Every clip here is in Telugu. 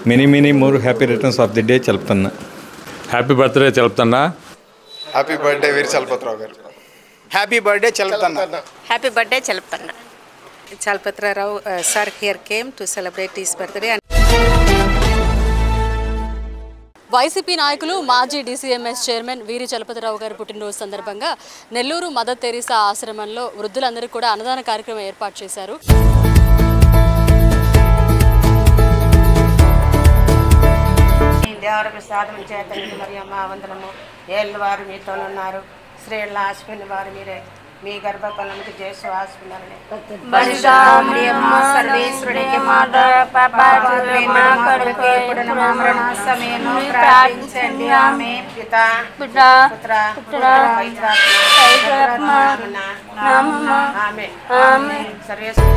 Many many more happy returns of the day చెప్తున్నా. హ్యాపీ బర్త్డే చెప్తున్నా. Happy birthday Veera Chalapathirao garu. Happy birthday చెప్తున్నా. హ్యాపీ బర్త్డే చెప్తున్నా. Chalapathirao sir here came to celebrate his birthday. YCP నాయకులు మాజీ డీసీఎంఎస్ చైర్మన్ వీరి చలపతిరావు గారి పుట్టినరోజు సందర్భంగా నెల్లూరు మదర్ తెరీసా ఆశ్రమంలో వృద్ధులందరికీ కూడా అన్నదాన కార్యక్రమం ఏర్పాటు చేశారు. దేవర ప్రసాదం చేత మరియు అమ్మ వందనము ఏళ్ళు వారు మీతోనున్నారు. స్త్రీల ఆశపిన వారు మీరే. మీ గర్భఫలముకి చేసు ఆశపినారని సర్వేశ్వరుడికి ప్రార్థించండి. ఆమె పిత పుత్ర ఆమె సర్వేశ్వరు.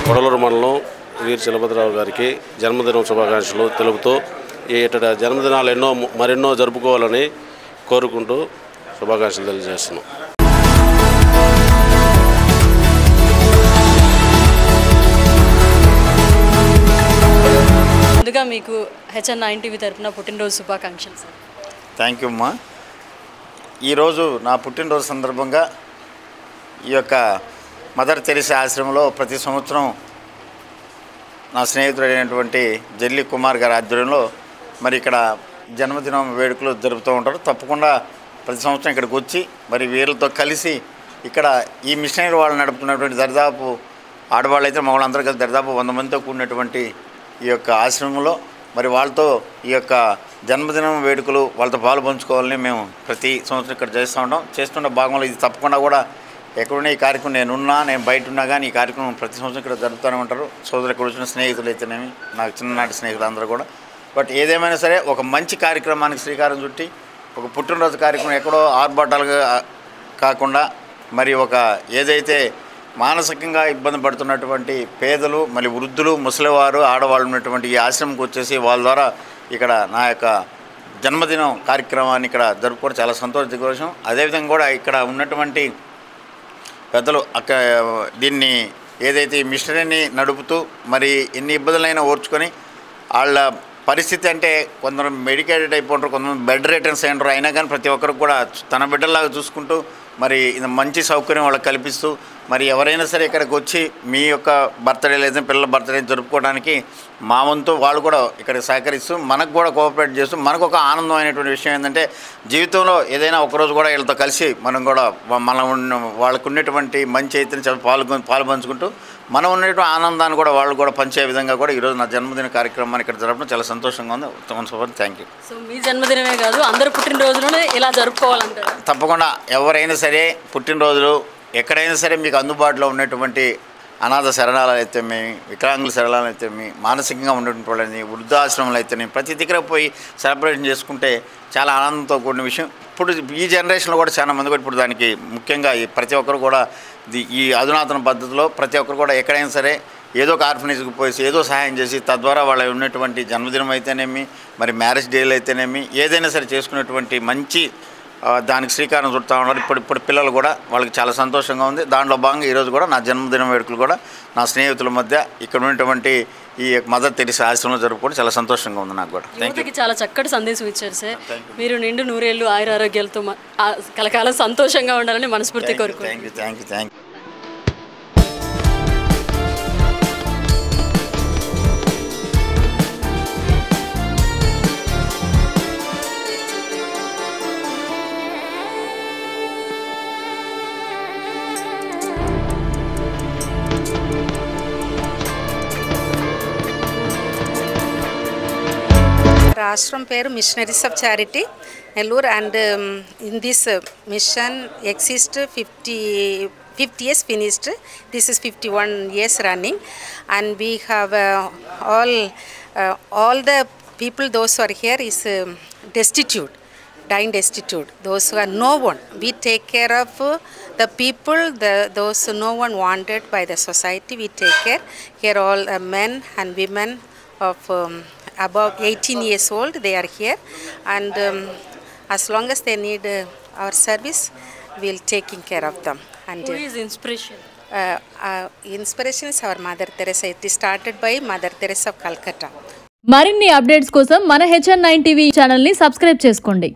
కొడలూరు మండలం వీర చలపతిరావు గారికి జన్మదినం శుభాకాంక్షలు తెలుపుతూ ఇట జన్మదినాలు మరెన్నో జరుపుకోవాలని కోరుకుంటూ శుభాకాంక్షలు తెలియజేస్తున్నాం. ముందుగా మీకు HN9 TV తరపున పుట్టినరోజు శుభాకాంక్షలు సార్. థ్యాంక్ యూ అమ్మా. ఈరోజు నా పుట్టినరోజు సందర్భంగా ఈ యొక్క మదర్ తెరీసా ఆశ్రమంలో ప్రతి సంవత్సరం నా స్నేహితుడైనటువంటి జల్లి కుమార్ గారి ఆధ్వర్యంలో మరి ఇక్కడ జన్మదినం వేడుకలు జరుపుతూ ఉంటారు. తప్పకుండా ప్రతి సంవత్సరం ఇక్కడికి వచ్చి మరి వీళ్ళతో కలిసి ఇక్కడ ఈ మిషనరీ వాళ్ళు నడుపుతున్నటువంటి దరిదాపు ఆడవాళ్ళు అయితే మగవాళ్ళందరూ కలిసి దరిదాపు 100 మందితో కూడినటువంటి ఈ యొక్క ఆశ్రమంలో మరి వాళ్ళతో ఈ యొక్క జన్మదినం వేడుకలు వాళ్ళతో పాలు పంచుకోవాలని మేము ప్రతి సంవత్సరం ఇక్కడ చేస్తూ ఉంటాం. చేస్తున్న భాగంలో ఇది తప్పకుండా కూడా ఎక్కడున్న ఈ కార్యక్రమం నేను బయట ఉన్నా కానీ ఈ కార్యక్రమం ప్రతి సంవత్సరం ఇక్కడ జరుపుతూనే ఉంటారు. సోదరు ఇక్కడ వచ్చిన స్నేహితులు అయితేనేమి నాకు చిన్ననాటి స్నేహితులు అందరూ కూడా. బట్ ఏదేమైనా సరే ఒక మంచి కార్యక్రమానికి శ్రీకారం చుట్టి ఒక పుట్టినరోజు కార్యక్రమం ఎక్కడో ఆర్భాటాలుగా కాకుండా మరి ఒక ఏదైతే మానసికంగా ఇబ్బంది పడుతున్నటువంటి పేదలు మరి వృద్ధులు ముసలివారు ఆడవాళ్ళు ఉన్నటువంటి ఈ ఆశ్రమంకి వచ్చేసి వాళ్ళ ద్వారా ఇక్కడ నా యొక్క జన్మదినం కార్యక్రమాన్ని ఇక్కడ జరుపుకోవడం చాలా సంతోషం. అదేవిధంగా కూడా ఇక్కడ ఉన్నటువంటి పెద్దలు దీన్ని ఏదైతే మిషనరీని నడుపుతూ మరి ఎన్ని ఇబ్బందులైనా ఓర్చుకొని వాళ్ళ పరిస్థితి అంటే కొందరు మెడికేటెడ్ అయిపోతారు, కొంతమంది బెడ్ రిటర్న్స్ అయినారు. అయినా కానీ ప్రతి ఒక్కరికి కూడా తన బిడ్డల్లాగా చూసుకుంటూ మరి మంచి సౌకర్యం వాళ్ళకి కల్పిస్తూ మరి ఎవరైనా సరే ఇక్కడికి వచ్చి మీ యొక్క బర్త్డే లేదా పిల్లల బర్త్డే జరుపుకోవడానికి మా వంతు వాళ్ళు కూడా ఇక్కడ సహకరిస్తూ మనకు కూడా కోఆపరేట్ చేస్తూ మనకు ఒక ఆనందమైనటువంటి విషయం ఏంటంటే జీవితంలో ఏదైనా ఒకరోజు కూడా వీళ్ళతో కలిసి మనం కూడా వాళ్ళకు ఉన్నటువంటి మంచి అయితే పాలు పంచుకుంటూ మనం ఉన్నటువంటి ఆనందాన్ని కూడా వాళ్ళు కూడా పంచే విధంగా కూడా ఈరోజు నా జన్మదిన కార్యక్రమాన్ని ఇక్కడ జరపడం చాలా సంతోషంగా ఉంది. Thank you. సో మీ జన్మదినమే కాదు అందరూ పుట్టినరోజులోనే ఇలా జరుపుకోవాలంటారు. తప్పకుండా ఎవరైనా సరే పుట్టినరోజులు ఎక్కడైనా సరే మీకు అందుబాటులో ఉన్నటువంటి అనాథ శరణాలయాలు అయితేమి, వికలాంగుల శరణాలయాలు అయితేమి, మానసికంగా ఉన్నటువంటి వాళ్ళని వృద్ధాశ్రమాలు అయితేనే ప్రతి దగ్గర పోయి సెలబ్రేషన్ చేసుకుంటే చాలా ఆనందంతో కూడిన విషయం. ఇప్పుడు ఈ జనరేషన్లో కూడా చాలా మంది కూడా ఇప్పుడు దానికి ముఖ్యంగా ప్రతి ఒక్కరు కూడా ఈ అధునాతన పద్ధతిలో ప్రతి ఒక్కరు కూడా ఎక్కడైనా సరే ఏదో ఒక ఆర్ఫనేజ్కి పోయి ఏదో సహాయం చేసి తద్వారా వాళ్ళ ఉన్నటువంటి జన్మదినం అయితేనేమి మరి మ్యారేజ్ డేలు అయితేనేమి ఏదైనా సరే చేసుకునేటువంటి మంచి దానికి శ్రీకారం చుడతా ఉన్నారు. ఇప్పుడు పిల్లలు కూడా వాళ్ళకి చాలా సంతోషంగా ఉంది. దాంట్లో భాగంగా ఈరోజు కూడా నా జన్మదినం వేడుకలు కూడా నా స్నేహితుల మధ్య ఇక్కడ ఉన్నటువంటి ఈ మదర్ తెరీసా ఆశ్రమంలో జరుపుకోవడం చాలా సంతోషంగా ఉంది నాకు కూడా. Thank you. చాలా చక్కటి సందేశం ఇచ్చారు సార్. మీరు నిండు నూరేళ్ళు ఆయుర ఆరోగ్యాలతో కలకాలం సంతోషంగా ఉండాలని మనస్ఫూర్తి కోరుకుంటున్నాను. Thank you. ashram peru Missionaries of Charity Nellore, and in this mission exists 50 years finished. This is 51 years running, and we have all the people those who are here is destitute, dying destitute, those who are no one. We take care of the people, those who no one wanted by the society. We take care. Here all men and women of above 18 years old, they are here, and as long as they need our service, we'll taking care of them. And Who is inspiration? Inspiration is our Mother Teresa. It is started by Mother Teresa of Calcutta. మరిన్ని అప్డేట్స్ కోసం మన HN9 టీవీ ఛానల్ని సబ్స్క్రైబ్ చేసుకోండి.